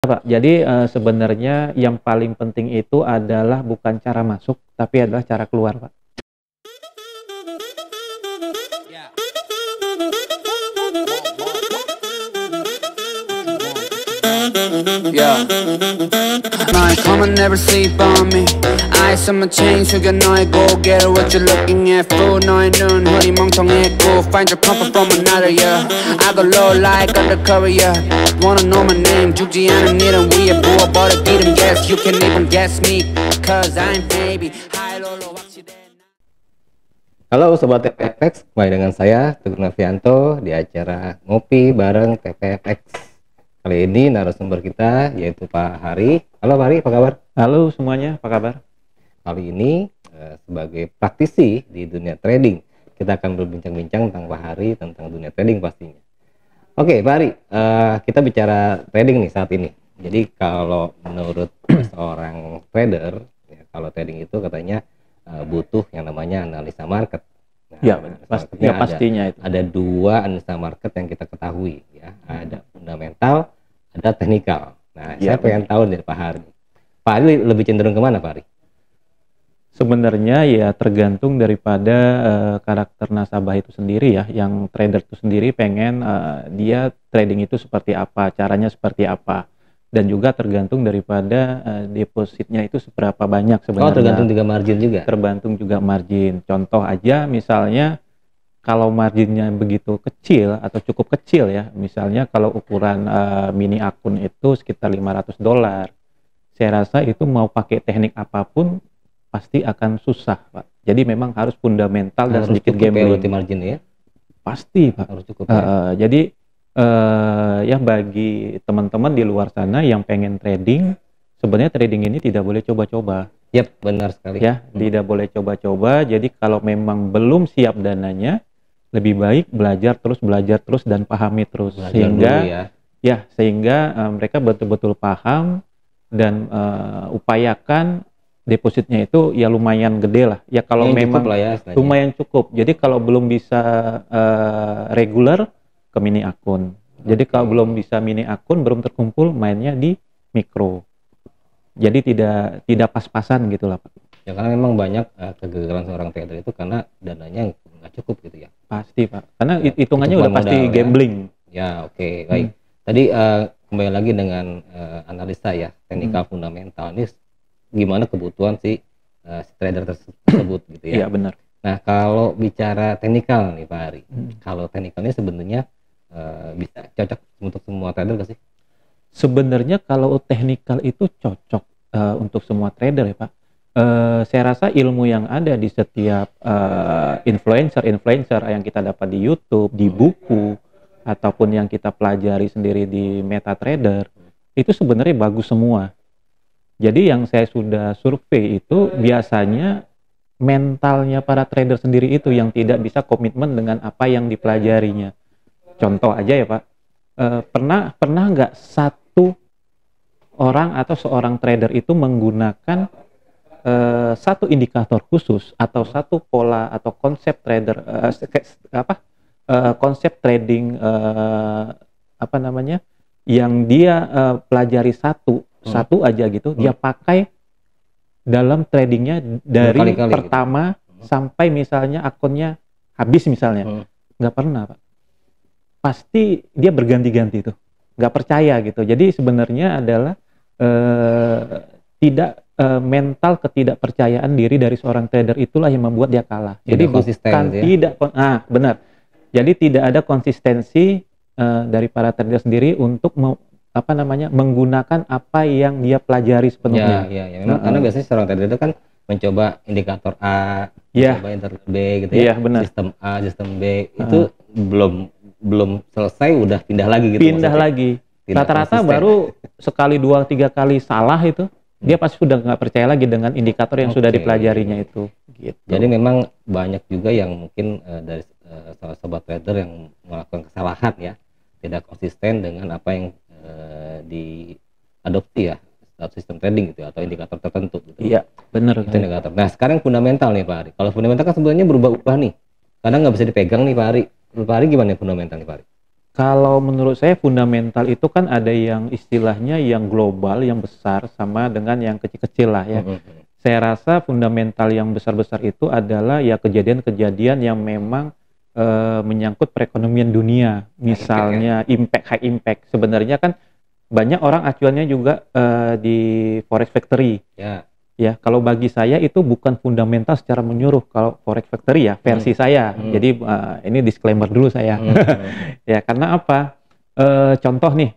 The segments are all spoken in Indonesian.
Pak, jadi sebenarnya yang paling penting itu adalah bukan cara masuk, tapi adalah cara keluar, Pak. Yeah. My come and never sleep on me. Eyes on my chain, 숙여 너의 고개를 what you looking at fool. 너의 눈 허리 멍청했고 find your comfort from another yeah. I go low like undercover yeah. Wanna know my name 죽지 않은 일은 위에 부어버려 기름 yes. You can even guess me cause I'm baby high low low 확실해. Halo Sobat TPFX, kembali dengan saya Teguh Novianto di acara Ngopi bareng TPFX. Kali ini narasumber kita yaitu Pak Hari. Halo Pak Hari, apa kabar? Halo semuanya, apa kabar? Kali ini sebagai praktisi di dunia trading, kita akan berbincang-bincang tentang Pak Hari, tentang dunia trading pastinya. Oke Pak Hari, kita bicara trading nih saat ini. Jadi kalau menurut seorang trader, ya, kalau trading itu katanya butuh yang namanya analisa market. Nah, Ya, pastinya itu. Ada dua analisa market yang kita ketahui, ya. Ada fundamental, ada teknikal. Nah, Ya, saya pengen tahu dari Pak Hari. Pak Hari lebih cenderung kemana, Pak Hari? Sebenarnya ya tergantung daripada karakter nasabah itu sendiri ya. Yang trader itu sendiri pengen dia trading itu seperti apa, caranya seperti apa. Dan juga tergantung daripada depositnya itu seberapa banyak sebenarnya. Oh, tergantung juga margin juga. Tergantung juga margin. Contoh aja misalnya kalau marginnya begitu kecil atau cukup kecil ya, misalnya kalau ukuran mini akun itu sekitar $500, saya rasa itu mau pakai teknik apapun pasti akan susah, Pak. Jadi memang harus fundamental dan Harus sedikit cukup gambling. ya, margin ya. Pasti, Pak. Harus cukup. Ya. Jadi ya bagi teman-teman di luar sana yang pengen trading, sebenarnya trading ini tidak boleh coba-coba. Yap, benar sekali. Ya, tidak boleh coba-coba. Jadi kalau memang belum siap dananya, lebih baik belajar terus dan pahami terus. Belajar sehingga dulu ya. Sehingga mereka betul-betul paham dan upayakan depositnya itu ya lumayan gede lah. Ya kalau Yang memang cukup lah ya, lumayan cukup. Jadi kalau belum bisa regular ke mini akun. Jadi kalau belum bisa mini akun, belum terkumpul, mainnya di mikro. Jadi tidak pas-pasan gitu lah, Pak. Ya karena memang banyak kegagalan seorang trader itu karena dananya nggak cukup gitu ya. Pasti, Pak. Karena Ya, hitungannya kecukupan udah pasti modal, ya. gambling. Ya oke, baik. Tadi kembali lagi dengan analisa ya, teknikal fundamental. Ini gimana kebutuhan si trader tersebut gitu ya. Iya, benar. Nah kalau bicara teknikal nih Pak Hari, kalau teknikalnya sebenarnya bisa cocok untuk semua trader nggak sih? Sebenarnya kalau teknikal itu cocok untuk semua trader ya, Pak. Saya rasa ilmu yang ada di setiap influencer yang kita dapat di YouTube, di buku, ataupun yang kita pelajari sendiri di MetaTrader, itu sebenarnya bagus semua. Jadi yang saya sudah survei itu biasanya mentalnya para trader sendiri itu yang tidak bisa komitmen dengan apa yang dipelajarinya. Contoh aja ya Pak, pernah nggak satu orang atau seorang trader itu menggunakan satu indikator khusus atau satu pola atau konsep trader konsep trading apa namanya yang dia pelajari satu aja gitu, dia pakai dalam tradingnya dari Berkali-kali pertama sampai misalnya akunnya habis misalnya, nggak pernah Pak. Pasti dia berganti-ganti tuh, nggak percaya gitu. Jadi sebenarnya adalah mental ketidakpercayaan diri dari seorang trader itulah yang membuat dia kalah. Jadi bukan tidak, benar. Jadi tidak ada konsistensi dari para trader sendiri untuk menggunakan apa yang dia pelajari sepenuhnya. Ya. Memang karena biasanya seorang trader itu kan mencoba indikator A, mencoba indikator B gitu ya. Benar. Sistem A, sistem B itu belum selesai udah pindah lagi gitu. Pindah lagi. Rata-rata baru sekali, 2, 3 kali salah itu, dia pasti sudah nggak percaya lagi dengan indikator yang sudah dipelajarinya itu. Gitu. Jadi memang banyak juga yang mungkin dari sobat trader yang melakukan kesalahan ya, tidak konsisten dengan apa yang diadopsi ya, sistem trading gitu atau indikator tertentu gitu. Iya, benar. Itu indikator. Nah sekarang fundamental nih Pak Hari. Kalau fundamental kan sebenarnya berubah-ubah nih, karena nggak bisa dipegang nih Pak Hari. Pak Hari gimana fundamental nih Pak Hari? Kalau menurut saya fundamental itu kan ada yang istilahnya yang global, yang besar, sama dengan yang kecil-kecil lah ya. Saya rasa fundamental yang besar-besar itu adalah ya kejadian-kejadian yang memang menyangkut perekonomian dunia. Misalnya high impact. Sebenarnya kan banyak orang acuannya juga di Forex Factory. Ya, kalau bagi saya itu bukan fundamental secara menyeluruh kalau Forex Factory ya, versi saya. Jadi ini disclaimer dulu saya. Ya, karena apa? Contoh nih,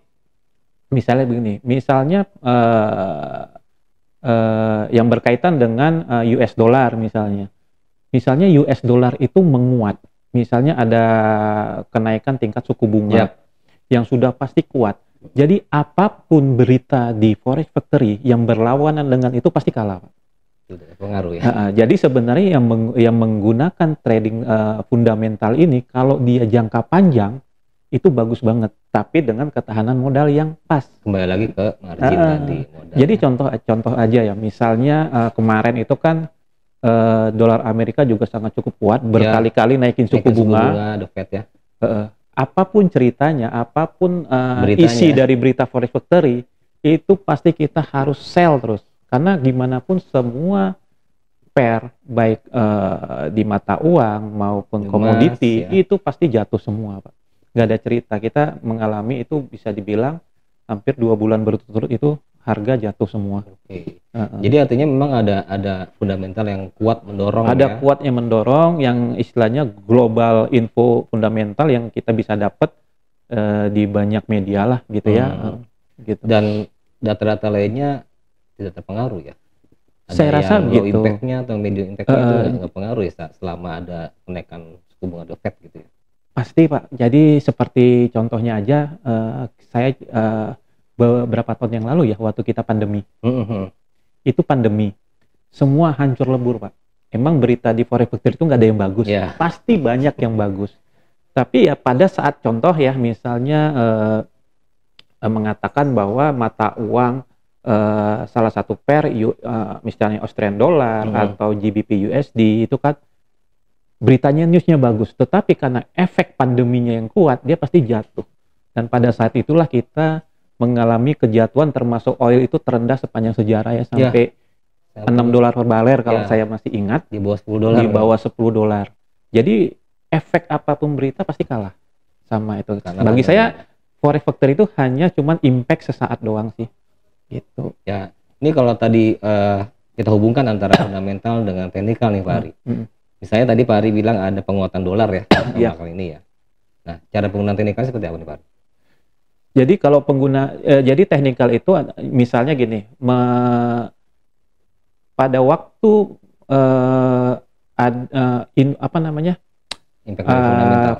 misalnya begini, misalnya yang berkaitan dengan US dollar misalnya. Misalnya US dollar itu menguat. Misalnya ada kenaikan tingkat suku bunga yang sudah pasti kuat. Jadi apapun berita di Forex Factory yang berlawanan dengan itu pasti kalah, Pak. Sudah pengaruh ya. Jadi sebenarnya yang menggunakan trading fundamental ini kalau dia jangka panjang itu bagus banget, tapi dengan ketahanan modal yang pas. Kembali lagi ke margin tadi. Modal. Jadi contoh aja ya, misalnya kemarin itu kan dolar Amerika juga sangat cukup kuat, berkali-kali naikin suku bunga, The Fed ya. Apapun ceritanya, apapun isi dari berita Forex Factory, itu pasti kita harus sell terus. Karena gimana pun semua pair, baik di mata uang maupun komoditi, itu pasti jatuh semua, Pak. Nggak ada cerita. Kita mengalami itu bisa dibilang hampir 2 bulan berturut-turut itu harga jatuh semua. Jadi artinya memang ada fundamental yang kuat mendorong. Ada kuatnya mendorong, yang istilahnya global info fundamental yang kita bisa dapat di banyak media lah gitu ya. Gitu. Dan data-data lainnya tidak terpengaruh ya. Ada saya rasa low gitu. Impact-nya atau medium impact-nya itu nggak pengaruh ya selama ada kenaikan suku bunga The Fed gitu ya. Pasti, Pak. Jadi seperti contohnya aja, saya beberapa tahun yang lalu ya, waktu kita pandemi. Itu pandemi. Semua hancur lebur, Pak. Emang berita di Forex Factory itu nggak ada yang bagus. Pasti banyak yang bagus. Tapi ya pada saat contoh ya, misalnya mengatakan bahwa mata uang salah satu pair, misalnya Australian dollar atau GBP USD, itu kan beritanya, newsnya bagus. Tetapi karena efek pandeminya yang kuat, dia pasti jatuh. Dan pada saat itulah kita mengalami kejatuhan, termasuk oil itu terendah sepanjang sejarah ya, sampai $6 per barel kalau saya masih ingat. Di bawah $10. Di bawah $10. Jadi efek apapun berita pasti kalah sama itu. Karena bagi saya Forex Factory itu hanya cuman impact sesaat doang sih. Gitu. Ya, ini kalau tadi kita hubungkan antara fundamental dengan teknikal nih Pak Ari. Misalnya tadi Pak Ari bilang ada penguatan dolar ya kali ini ya. Nah, cara penggunaan teknikal seperti apa nih Pak Ari? Jadi kalau jadi teknikal itu misalnya gini, pada waktu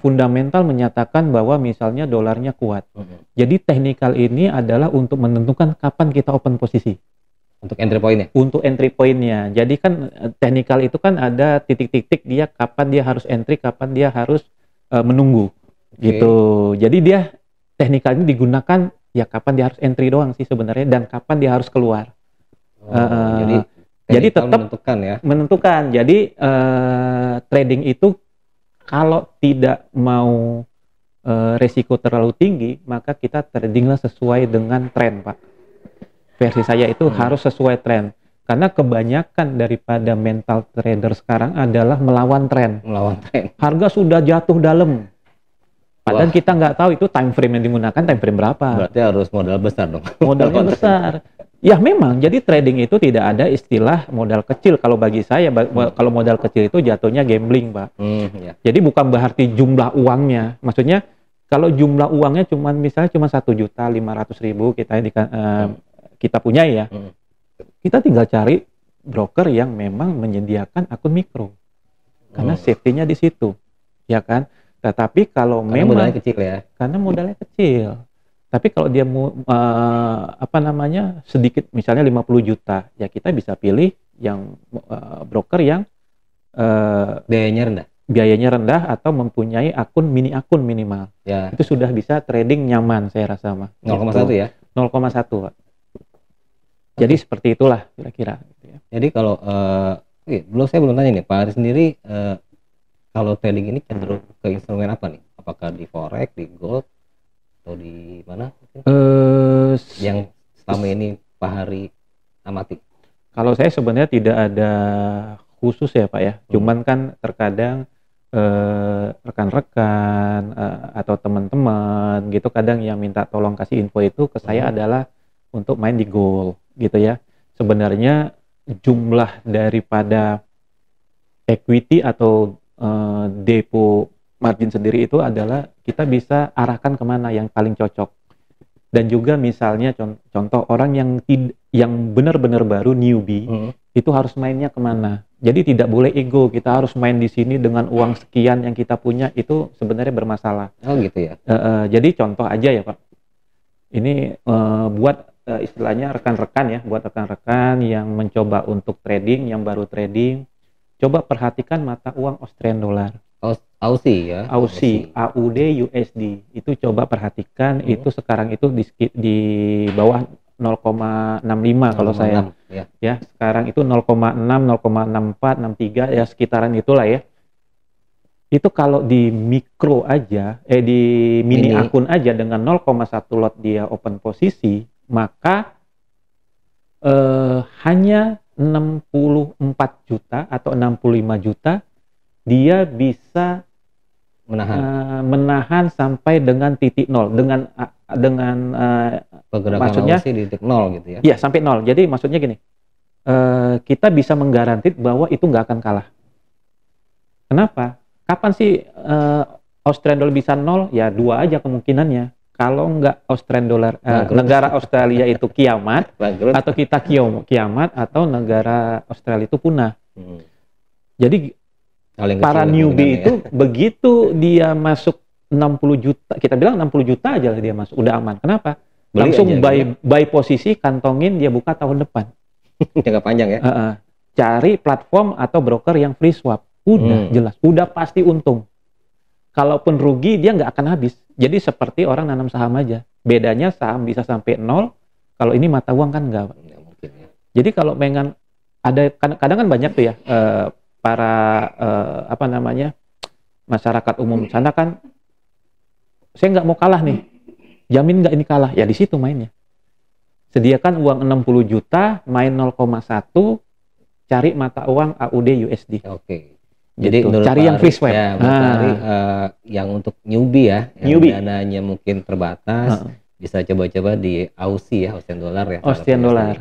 fundamental menyatakan bahwa misalnya dolarnya kuat. Jadi teknikal ini adalah untuk menentukan kapan kita open posisi. Untuk entry point-nya? Untuk entry point-nya. Jadi kan teknikal itu kan ada titik-titik dia kapan dia harus entry, kapan dia harus menunggu. Gitu. Jadi dia teknikal ini digunakan ya kapan dia harus entry doang sih sebenarnya, dan kapan dia harus keluar. Jadi tetap menentukan. Jadi trading itu kalau tidak mau resiko terlalu tinggi, maka kita tradinglah sesuai dengan tren, Pak. Versi saya itu harus sesuai tren. Karena kebanyakan daripada mental trader sekarang adalah melawan tren. Harga sudah jatuh dalam. Padahal kita nggak tahu itu time frame yang digunakan time frame berapa. Berarti harus modal besar dong. Modalnya besar. Ya memang, jadi trading itu tidak ada istilah modal kecil. Kalau bagi saya, kalau modal kecil itu jatuhnya gambling, Pak. Jadi bukan berarti jumlah uangnya. Maksudnya kalau jumlah uangnya misalnya cuma 1.500.000 kita punya ya. Kita tinggal cari broker yang memang menyediakan akun mikro. Karena safety-nya di situ. Ya kan? Tetapi kalau memang modalnya kecil ya. Karena modalnya kecil. Tapi kalau dia mau sedikit, misalnya 50 juta, ya kita bisa pilih yang broker yang biayanya rendah atau mempunyai mini akun minimal. Ya. Itu sudah bisa trading nyaman saya rasa, Mas. 0,1 ya? 0,1, Pak. Jadi seperti itulah kira-kira. Jadi kalau saya belum tanya nih, Pak Ari sendiri kalau trading ini cenderung ke instrumen apa nih? Apakah di forex, di gold, atau di mana mungkin? Eh, Yang selama ini Pak Hari amati? Kalau saya sebenarnya tidak ada khusus ya Pak ya. Cuman kan terkadang rekan-rekan atau teman-teman gitu kadang yang minta tolong kasih info itu ke saya adalah untuk main di goal gitu ya. Sebenarnya jumlah daripada equity atau depo margin sendiri itu adalah kita bisa arahkan kemana yang paling cocok. Dan juga misalnya contoh orang yang benar-benar baru newbie itu harus mainnya kemana. Jadi tidak boleh ego, kita harus main di sini dengan uang sekian yang kita punya, itu sebenarnya bermasalah. Oh gitu ya. Jadi contoh aja ya Pak. Ini buat istilahnya rekan-rekan ya, buat rekan-rekan yang mencoba untuk trading, yang baru trading, coba perhatikan mata uang Australian dollar. Aussie ya. Aussie, AUD, USD. Itu coba perhatikan, itu sekarang itu di bawah 0,65 kalau saya. Ya, sekarang itu 0,6, 0,64, 63 ya sekitaran itulah ya. Itu kalau di mikro aja, di mini akun aja dengan 0,1 lot dia open posisi, maka hanya 64 juta atau 65 juta dia bisa menahan sampai dengan titik nol dengan pergerakan maksudnya Aussie di titik nol gitu ya. Iya, sampai nol. Jadi maksudnya gini, kita bisa menggaranti bahwa itu nggak akan kalah. Kenapa? Kapan sih Australian dollar bisa nol? Ya dua aja kemungkinannya. Kalau nggak Australian dollar, negara Australia itu kiamat, atau kita kiamat, atau negara Australia itu punah. Jadi para newbie itu begitu dia masuk 60 juta, kita bilang 60 juta aja dia masuk, udah aman. Kenapa? Langsung buy posisi, kantongin, dia buka tahun depan. Jangka panjang ya. Cari platform atau broker yang free swap. Udah jelas, udah pasti untung. Kalaupun rugi dia nggak akan habis. Jadi seperti orang nanam saham aja. Bedanya saham bisa sampai nol, kalau ini mata uang kan nggak. Mungkin ya. Jadi kalau pengen ada kadang kan banyak tuh ya para apa namanya masyarakat umum sana kan, saya nggak mau kalah nih, jamin nggak ini kalah, ya di situ mainnya. Sediakan uang 60 juta, main 0,1, cari mata uang AUD USD. Oke. Jadi gitu. Cari yang free swap. Ya, cari yang untuk newbie ya, yang dananya mungkin terbatas, bisa coba-coba di Aussie ya, Australian dollar ya. Australian dollar.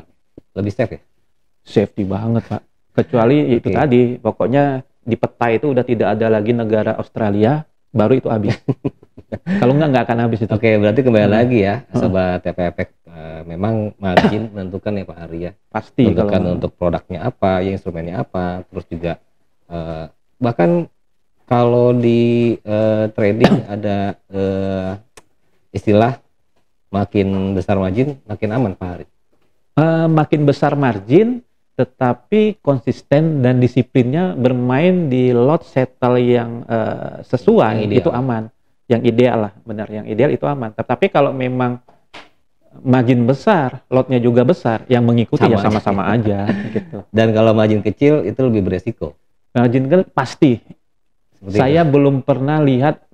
Lebih safe ya? Safety banget Pak. Kecuali itu tadi, pokoknya di peta itu udah tidak ada lagi negara Australia, baru itu habis. Kalau nggak akan habis itu. Oke, berarti kembali lagi ya, sobat TPFX, memang margin menentukan ya Pak Hari ya. Pasti. Menentukan untuk produknya apa, ya instrumennya apa, terus juga bahkan kalau di trading ada istilah makin besar margin, makin aman Pak Hari. Makin besar margin, tetapi konsisten dan disiplinnya bermain di lot settle yang sesuai, itu aman. Yang ideal lah, benar, yang ideal itu aman. Tetapi kalau memang margin besar, lotnya juga besar, yang mengikuti ya sama-sama aja gitu. Dan kalau margin kecil itu lebih beresiko. Margin kecil pasti. Saya belum pernah lihat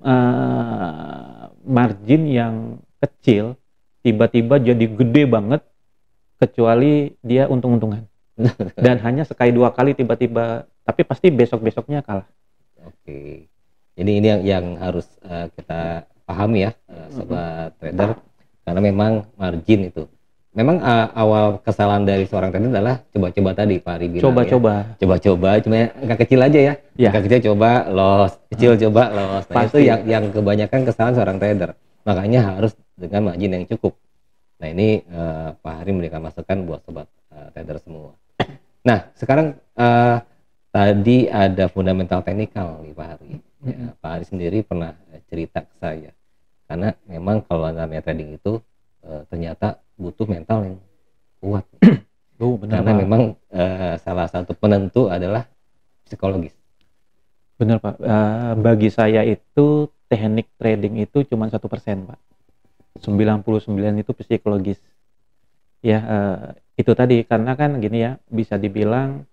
margin yang kecil tiba-tiba jadi gede banget, kecuali dia untung-untungan. Dan hanya sekali dua kali tiba-tiba, tapi pasti besok-besoknya kalah. Oke. Jadi ini yang harus kita pahami ya, sobat trader, karena memang margin itu. Memang awal kesalahan dari seorang trader adalah coba-coba tadi Pak Ari bilang. Coba-coba, cuma angka kecil aja ya. Angka kecil coba loss, kecil coba loss. Nah, itu yang kebanyakan kesalahan seorang trader. Makanya harus dengan margin yang cukup. Nah ini Pak Hari memberikan masukan buat sobat trader semua. Nah sekarang tadi ada fundamental teknikal nih Pak Hari. Ya, Pak Hari sendiri pernah cerita ke saya, karena memang kalau namanya trading itu ternyata butuh mental yang kuat. Benar, karena Pak. Memang salah satu penentu adalah psikologis. Benar Pak. Bagi saya itu teknik trading itu cuma 1% Pak. 99 itu psikologis. Ya itu tadi, karena kan gini ya, bisa dibilang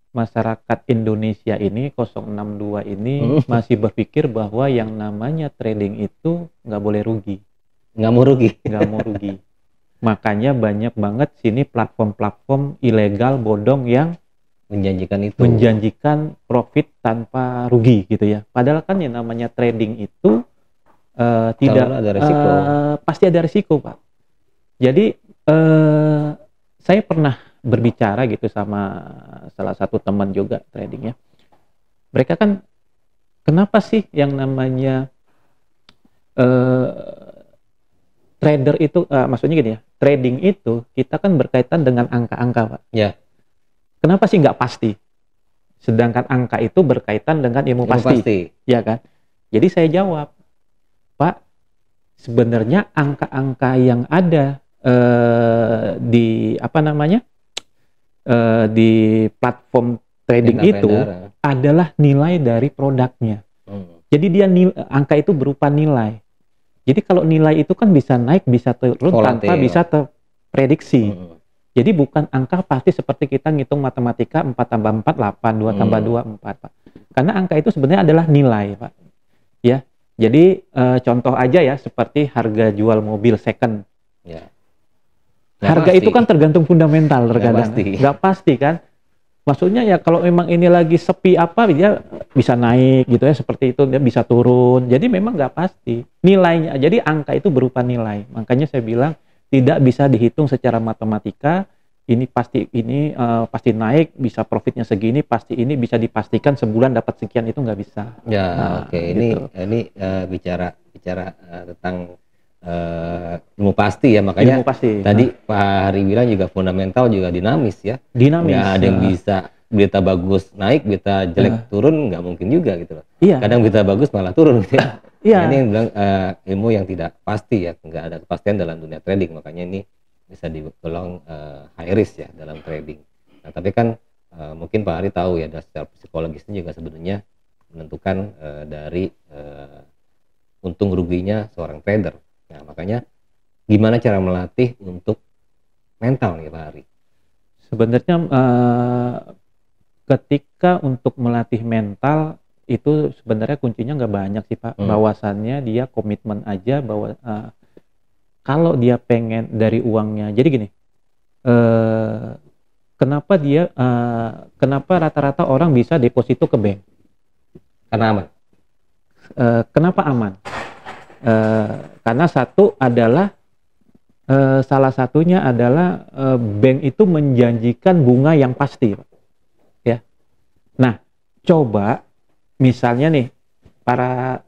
masyarakat Indonesia ini 062 ini masih berpikir bahwa yang namanya trading itu nggak boleh rugi. nggak mau rugi. nggak mau rugi. Makanya banyak banget sini platform-platform ilegal bodong yang menjanjikan profit tanpa rugi gitu ya. Padahal kan yang namanya trading itu tidak ada resiko. Pasti ada resiko, Pak. Jadi saya pernah berbicara gitu sama salah satu teman juga trading ya. Mereka kan kenapa sih yang namanya trader itu maksudnya gini ya, trading itu kita kan berkaitan dengan angka-angka, Pak. Ya. Kenapa sih nggak pasti? Sedangkan angka itu berkaitan dengan ilmu pasti. Ya kan? Jadi saya jawab, Pak, sebenarnya angka-angka yang ada di apa namanya di platform trading itu adalah nilai dari produknya. Jadi dia angka itu berupa nilai. Jadi kalau nilai itu kan bisa naik, bisa turun tanpa bisa terprediksi. Jadi bukan angka pasti seperti kita ngitung matematika 4 tambah 4, 8, 2 tambah 2, 4, Pak. Karena angka itu sebenarnya adalah nilai, Pak. Ya, jadi contoh aja ya, seperti harga jual mobil second. Ya. Harga itu kan tergantung fundamental terkadang. Nggak pasti kan. Maksudnya ya kalau memang ini lagi sepi apa, dia bisa naik gitu ya, seperti itu, dia bisa turun. Jadi memang nggak pasti nilainya. Jadi angka itu berupa nilai. Makanya saya bilang tidak bisa dihitung secara matematika. Ini pasti naik, bisa profitnya segini, pasti ini bisa dipastikan sebulan dapat sekian, itu nggak bisa. Ya, oke. Gitu. Ini bicara tentang ilmu pasti ya, makanya ilmu pasti. Tadi Pak Hari bilang juga fundamental juga dinamis ya. Dinamis. Nggak ada yang bisa berita bagus naik, berita jelek turun, nggak mungkin juga gitu loh. Iya. Kadang berita bagus malah turun gitu ya. Iya. Nah, ini yang bilang ilmu yang tidak pasti ya, nggak ada kepastian dalam dunia trading, makanya ini bisa digolong high risk ya dalam trading. Nah, tapi kan mungkin Pak Hari tahu ya, dari secara psikologisnya juga sebenarnya menentukan dari untung ruginya seorang trader. Nah, makanya gimana cara melatih untuk mental nih Pak Hari? Sebenarnya ketika untuk melatih mental itu sebenarnya kuncinya nggak banyak sih, Pak. Bahwasannya dia komitmen aja bahwa kalau dia pengen dari uangnya. Jadi gini, kenapa rata-rata orang bisa deposito ke bank? Karena aman. Kenapa aman? Karena satu adalah salah satunya adalah bank itu menjanjikan bunga yang pasti, Pak. Ya. Nah, coba misalnya nih para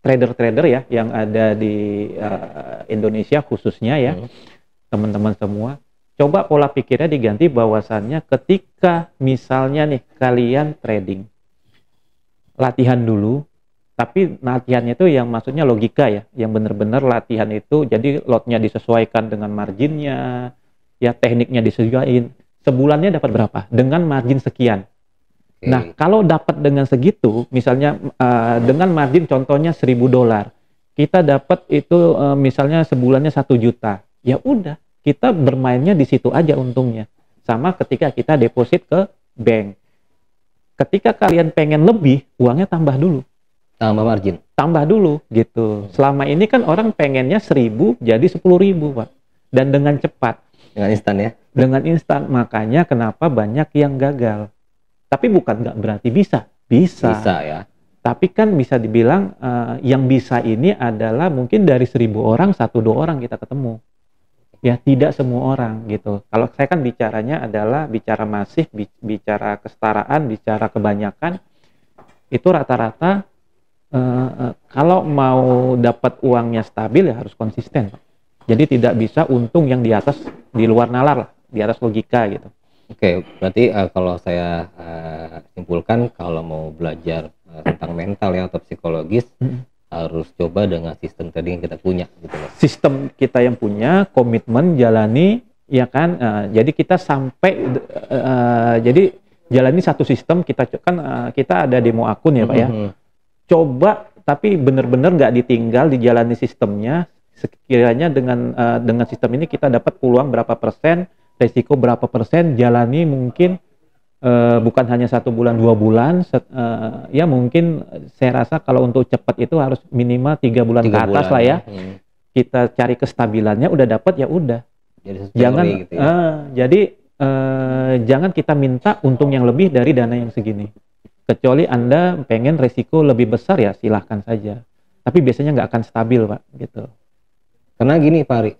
trader-trader ya yang ada di Indonesia khususnya ya, teman-teman semua, coba pola pikirnya diganti bahwasannya ketika misalnya nih kalian trading, latihan dulu. Tapi latihannya itu yang maksudnya logika ya, yang benar-benar latihan itu jadi lotnya disesuaikan dengan marginnya, ya tekniknya disesuaikan. Sebulannya dapat berapa? Dengan margin sekian. Nah, kalau dapat dengan segitu, misalnya dengan margin contohnya $1.000, kita dapat itu misalnya sebulannya 1 juta. Ya udah, kita bermainnya di situ aja untungnya. Sama ketika kita deposit ke bank. Ketika kalian pengen lebih, uangnya tambah dulu. Tambah dulu gitu. Selama ini kan orang pengennya 1.000 jadi 10.000, Pak. Dan dengan cepat. Dengan instan ya. Dengan instan. Makanya kenapa banyak yang gagal. Tapi bukan nggak berarti bisa. Bisa ya. Tapi kan bisa dibilang yang bisa ini adalah mungkin dari 1.000 orang 1-2 orang kita ketemu. Ya tidak semua orang gitu. Kalau saya kan bicaranya adalah bicara masif, bicara kesetaraan, bicara kebanyakan. Itu rata-rata kalau mau dapat uangnya stabil ya harus konsisten, Pak. Jadi tidak bisa untung yang di atas, di luar nalar lah, di atas logika gitu. Oke, berarti kalau saya simpulkan, kalau mau belajar tentang mental ya atau psikologis, harus coba dengan sistem trading yang kita punya gitu loh. Sistem kita yang punya, komitmen, jalani, ya kan. Jadi kita sampai jadi jalani satu sistem, kita kan kita ada demo akun ya, Pak ya. Coba tapi benar-benar nggak ditinggal, dijalani sistemnya. Sekiranya dengan sistem ini kita dapat peluang berapa persen, resiko berapa persen, jalani mungkin bukan hanya 1 bulan 2 bulan, ya mungkin saya rasa kalau untuk cepat itu harus minimal 3 bulan ke 3 atas bulan lah ya. ya. Kita cari kestabilannya, udah dapat ya udah. Jadi Jangan gitu ya. jadi jangan kita minta untung yang lebih dari dana yang segini. Kecuali Anda pengen resiko lebih besar ya silahkan saja. Tapi biasanya nggak akan stabil Pak, gitu. Karena gini Pak Ari,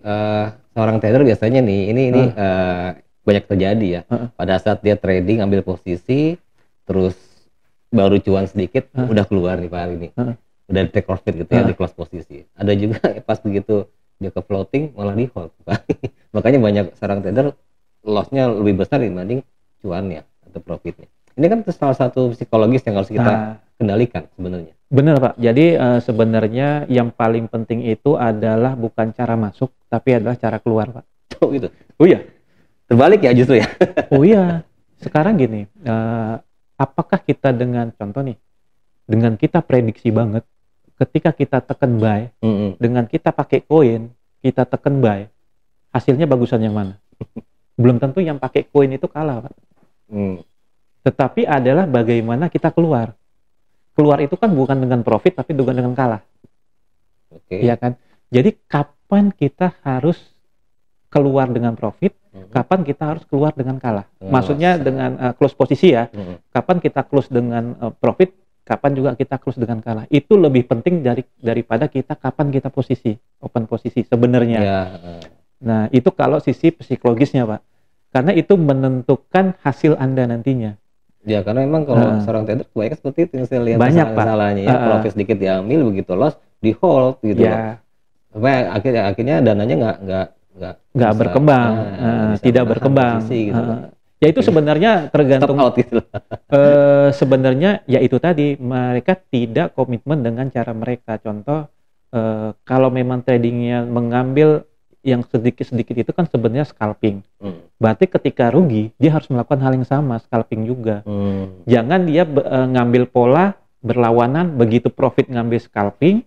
seorang trader biasanya nih, ini banyak terjadi ya. Pada saat dia trading ambil posisi, terus baru cuan sedikit, udah keluar nih Pak Ari nih. Udah take profit gitu ya, di close posisi. Ada juga pas begitu dia ke floating malah di hold Pak. Makanya banyak seorang trader loss-nya lebih besar dibanding cuannya atau profitnya. Ini kan salah satu psikologis yang harus kita kendalikan sebenarnya. Benar Pak. Jadi sebenarnya yang paling penting itu adalah bukan cara masuk, tapi adalah cara keluar Pak. Oh gitu. Oh iya. Terbalik ya justru ya. Oh iya. Sekarang gini, apakah kita dengan contoh nih, dengan kita prediksi banget, ketika kita tekan buy, dengan kita pakai koin, kita tekan buy, hasilnya bagusan yang mana? Belum tentu yang pakai koin itu kalah Pak. Tetapi adalah bagaimana kita keluar. Keluar itu kan bukan dengan profit, tapi bukan dengan kalah. Iya kan? Jadi kapan kita harus keluar dengan profit, kapan kita harus keluar dengan kalah. Maksudnya dengan close posisi ya. Kapan kita close dengan profit, kapan juga kita close dengan kalah. Itu lebih penting daripada kita kapan kita posisi, open posisi sebenarnya. Nah, itu kalau sisi psikologisnya, Pak. Karena itu menentukan hasil Anda nantinya. Ya, karena memang kalau seorang trader kebanyakan seperti itu yang saya lihat banyak, kesalahannya ya, profit sedikit diambil, begitu loss di hold gitu loh. Sampai akhirnya dananya nggak berkembang, tidak berkembang. Gitu. Ya itu sebenarnya tergantung sebenarnya ya itu tadi, mereka tidak komitmen dengan cara mereka. Contoh kalau memang tradingnya mengambil yang sedikit-sedikit itu kan sebenarnya scalping. Berarti ketika rugi dia harus melakukan hal yang sama, scalping juga. Jangan dia ngambil pola berlawanan, begitu profit ngambil scalping,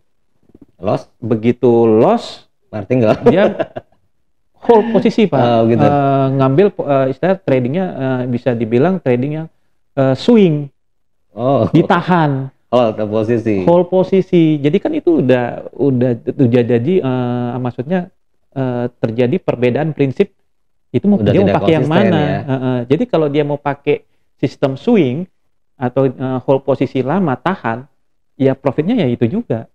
loss, begitu loss tinggal dia hold posisi Pak. Gitu. Ngambil istilah tradingnya bisa dibilang trading yang swing, ditahan, hold posisi. Jadi kan itu udah jadi maksudnya terjadi perbedaan prinsip. Itu dia mau pakai yang mana ya? Jadi kalau dia mau pakai sistem swing atau hold posisi lama tahan, ya profitnya ya itu juga.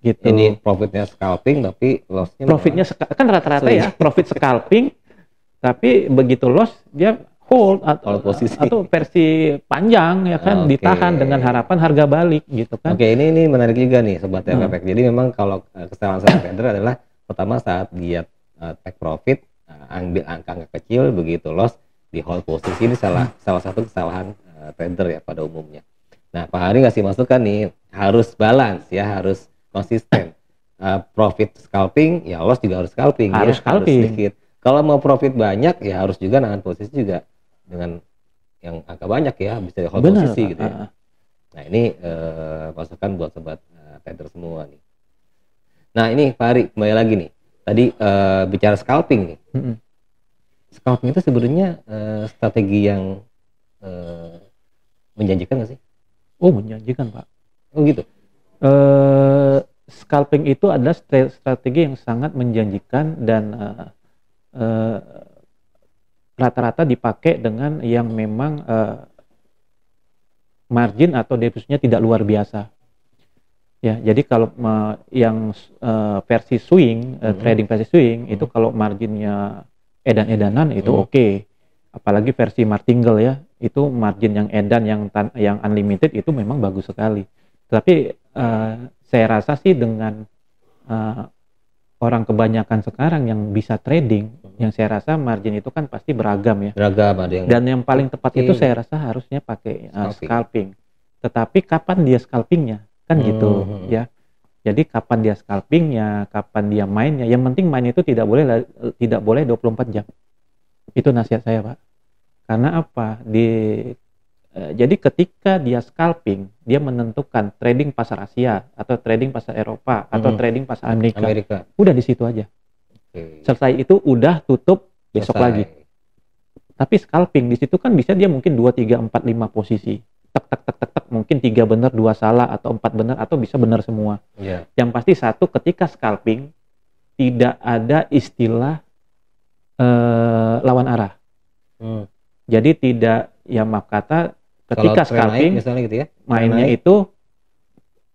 Gitu. Ini profitnya scalping tapi lossnya profitnya kan rata-rata ya profit scalping, tapi begitu loss dia hold atau versi panjang ya kan, ditahan dengan harapan harga balik gitu kan. Ini menarik juga nih Sobat Efek. Jadi memang kalau kesalahan trader adalah pertama saat dia take profit, ambil angka kecil, begitu loss di hold posisi. Ini salah satu kesalahan trader ya pada umumnya. Nah, Pak Hari ngasih masukan nih, harus balance ya, harus konsisten. Profit scalping, ya loss juga harus scalping. Harus scalping. Harus sedikit. Kalau mau profit banyak, ya harus juga nahan posisi juga dengan yang angka banyak ya, bisa di hold posisi gitu ya. Nah, ini masukan buat sobat trader semua nih. Nah, ini Pak Hari, kembali lagi nih. Tadi bicara scalping nih. Scalping itu sebenarnya strategi yang menjanjikan nggak sih? Oh, menjanjikan Pak. Oh gitu. Scalping itu adalah strategi yang sangat menjanjikan dan rata-rata dipakai dengan yang memang margin atau depositnya tidak luar biasa. Ya, jadi kalau yang versi swing, trading versi swing itu kalau marginnya edan-edanan itu oke. Apalagi versi martingale ya, itu margin yang edan yang unlimited itu memang bagus sekali. Tapi saya rasa sih dengan orang kebanyakan sekarang yang bisa trading, yang saya rasa margin itu kan pasti beragam ya. Beragam ada yang. Dan yang paling tepat itu saya rasa harusnya pakai scalping. Tetapi kapan dia scalpingnya? Kan gitu ya. Jadi kapan dia scalpingnya, kapan dia mainnya, yang penting main itu tidak boleh 24 jam. Itu nasihat saya Pak. Karena apa? Jadi ketika dia scalping, dia menentukan trading pasar Asia atau trading pasar Eropa atau trading pasar Amerika. Udah di situ aja. Selesai itu udah tutup besok lagi. Tapi scalping di situ kan bisa dia mungkin 2, 3, 4, 5 posisi. Tek tek tek tek tek, mungkin 3 benar, 2 salah atau 4 benar atau bisa benar semua. Iya. Yang pasti satu, ketika scalping tidak ada istilah lawan arah. Jadi tidak, ya maaf kata, ketika Kalau scalping misalnya gitu ya. mainnya itu,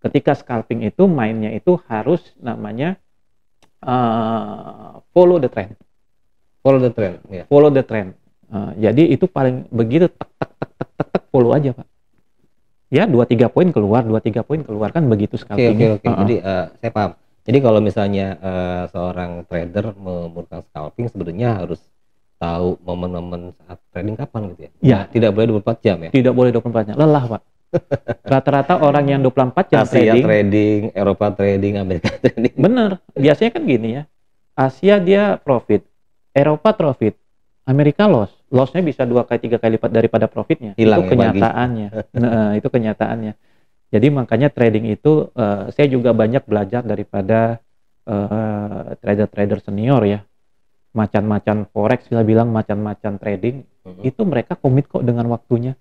ketika scalping itu mainnya itu harus namanya follow the trend. Follow the trend. Ya. Follow the trend. Jadi itu paling begitu, tek tek tek tek tek tek, follow aja Pak. Ya 2-3 poin keluar, 2-3 poin keluar, kan begitu scalping. Oke. Jadi saya paham. Jadi kalau misalnya seorang trader memegang scalping, sebenarnya harus tahu momen-momen saat trading kapan gitu ya. Ya. Tidak boleh 24 jam ya. Tidak boleh 24 jam, lelah Pak. Rata-rata orang yang 24 jam Asia trading, trading, Eropa trading, Amerika trading. bener, biasanya kan gini ya, Asia dia profit, Eropa profit, Amerika loss. Lossnya bisa 2 kali 3 kali lipat daripada profitnya. Hilang itu ya, kenyataannya. Nah, itu kenyataannya. Jadi makanya trading itu saya juga banyak belajar daripada trader-trader senior ya. Macan-macan forex, kita bilang macan-macan trading, itu mereka komit kok dengan waktunya.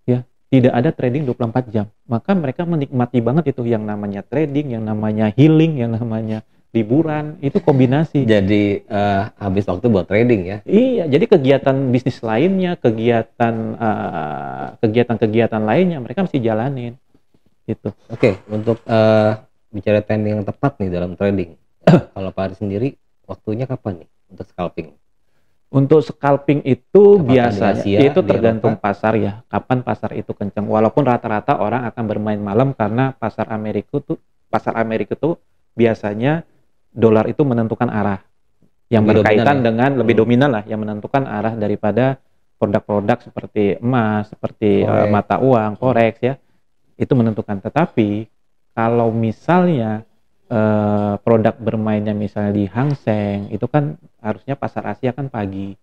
Ya, tidak ada trading 24 jam. Maka mereka menikmati banget itu yang namanya trading, yang namanya healing, yang namanya liburan, itu kombinasi. Jadi habis waktu buat trading ya. Iya, jadi kegiatan bisnis lainnya, kegiatan lainnya mereka mesti jalanin. Gitu. Oke, untuk bicara timing yang tepat nih dalam trading. Kalau Pak Ari sendiri, waktunya kapan nih untuk scalping? Untuk scalping itu Apakah biasanya di Asia, itu di tergantung Eropa? pasar ya. Kapan pasar itu kencang. Walaupun rata-rata orang akan bermain malam karena pasar Amerika tuh biasanya dolar itu menentukan arah. Yang Lebih berkaitan dominan ya? dengan lebih dominan lah, yang menentukan arah daripada produk-produk seperti emas, seperti Forex. mata uang, forex ya. Itu menentukan. Tetapi kalau misalnya produk bermainnya misalnya di Hang Seng, itu kan harusnya pasar Asia kan pagi,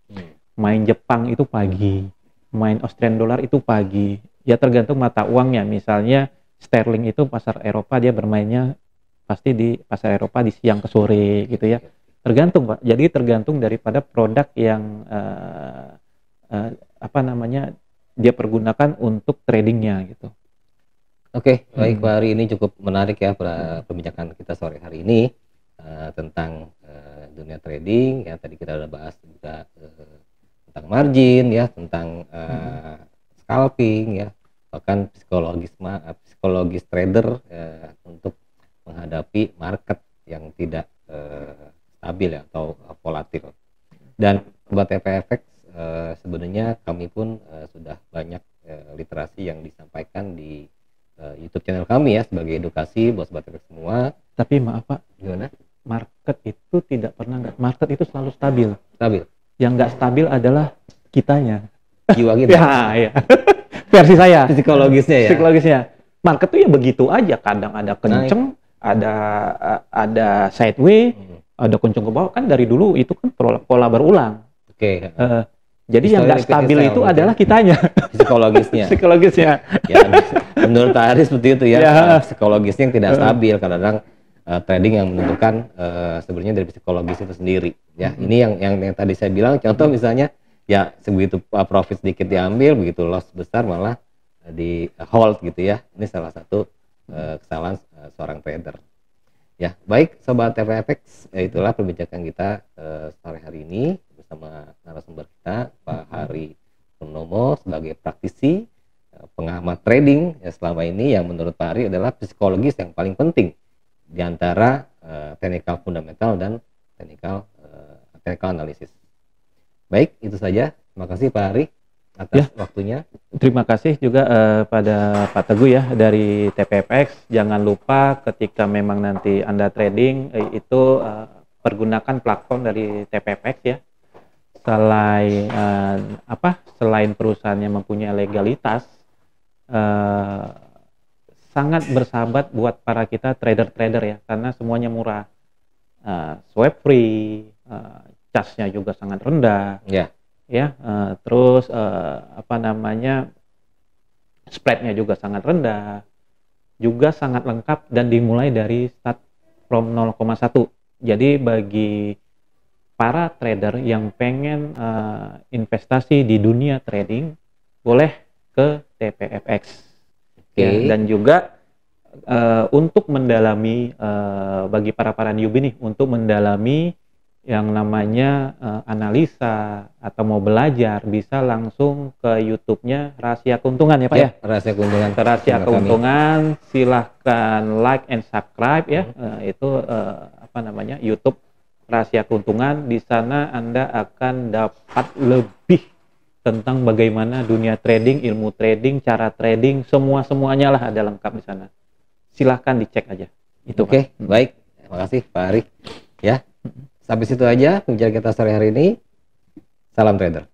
main Jepang itu pagi, main Australian dollar itu pagi. Ya tergantung mata uangnya. Misalnya sterling itu pasar Eropa dia bermainnya pasti di pasar Eropa di siang ke sore gitu ya. Tergantung Pak. Jadi tergantung daripada produk yang dia pergunakan untuk tradingnya gitu. Oke, baik Pak Ari, ini cukup menarik ya perbincangan kita sore hari ini tentang dunia trading ya. Tadi kita udah bahas juga tentang margin ya, tentang scalping ya, bahkan psikologis trader untuk menghadapi market yang tidak stabil ya, atau volatil. Dan buat TPFX sebenarnya kami pun sudah banyak literasi yang disampaikan di YouTube channel kami ya, sebagai edukasi buat sobat TPFX semua. Tapi maaf Pak, Gimana? market itu tidak pernah market itu selalu stabil. Stabil. Yang nggak stabil adalah kitanya. Jiwa gitu. Ya. Versi saya. Psikologisnya ya. Psikologisnya. Market tuh ya begitu aja. Kadang ada kenceng, ada sideway, ada kenceng ke bawah. Kan dari dulu itu kan pola berulang. Oke. Jadi yang nggak stabil itu adalah kitanya. Psikologisnya. Psikologisnya. Ya, menurut Pak Ari seperti itu ya. Ya. Psikologisnya yang tidak stabil, kadang-kadang trading yang menentukan sebenarnya dari psikologis itu sendiri ya. Ini yang tadi saya bilang, contoh misalnya ya sebegitu profit sedikit diambil, begitu loss besar malah di hold gitu ya. Ini salah satu kesalahan seorang trader ya. Baik sobat TPFX, itulah perbincangan kita sore hari ini bersama narasumber kita Pak Ari Purnomo sebagai praktisi pengamat trading ya selama ini, yang menurut Pak Ari adalah psikologis yang paling penting di antara technical fundamental dan technical analisis. Baik, itu saja. Terima kasih Pak Ari atas waktunya. Terima kasih juga pada Pak Teguh ya dari TPFX. Jangan lupa ketika memang nanti Anda trading itu pergunakan platform dari TPFX ya. Selain perusahaannya mempunyai legalitas, sangat bersahabat buat para kita trader-trader ya, karena semuanya murah, swipe free, charge-nya juga sangat rendah, terus spread-nya juga sangat rendah, juga sangat lengkap dan dimulai dari start from 0,1. Jadi bagi para trader yang pengen investasi di dunia trading boleh ke TPFX. Ya, dan juga untuk mendalami bagi para newbie nih, untuk mendalami yang namanya analisa atau mau belajar, bisa langsung ke YouTube-nya Rahasia Keuntungan ya Pak ya. Rahasia Keuntungan. Rahasia Keuntungan, silahkan like and subscribe ya. Itu apa namanya, YouTube Rahasia Keuntungan. Di sana Anda akan dapat lebih tentang bagaimana dunia trading, ilmu trading, cara trading, semuanya lah ada lengkap di sana. Silahkan dicek aja. Itu Oke, baik. Terima kasih Pak Ari. Ya. Sampai situ aja pembicaraan kita sore hari ini. Salam trader.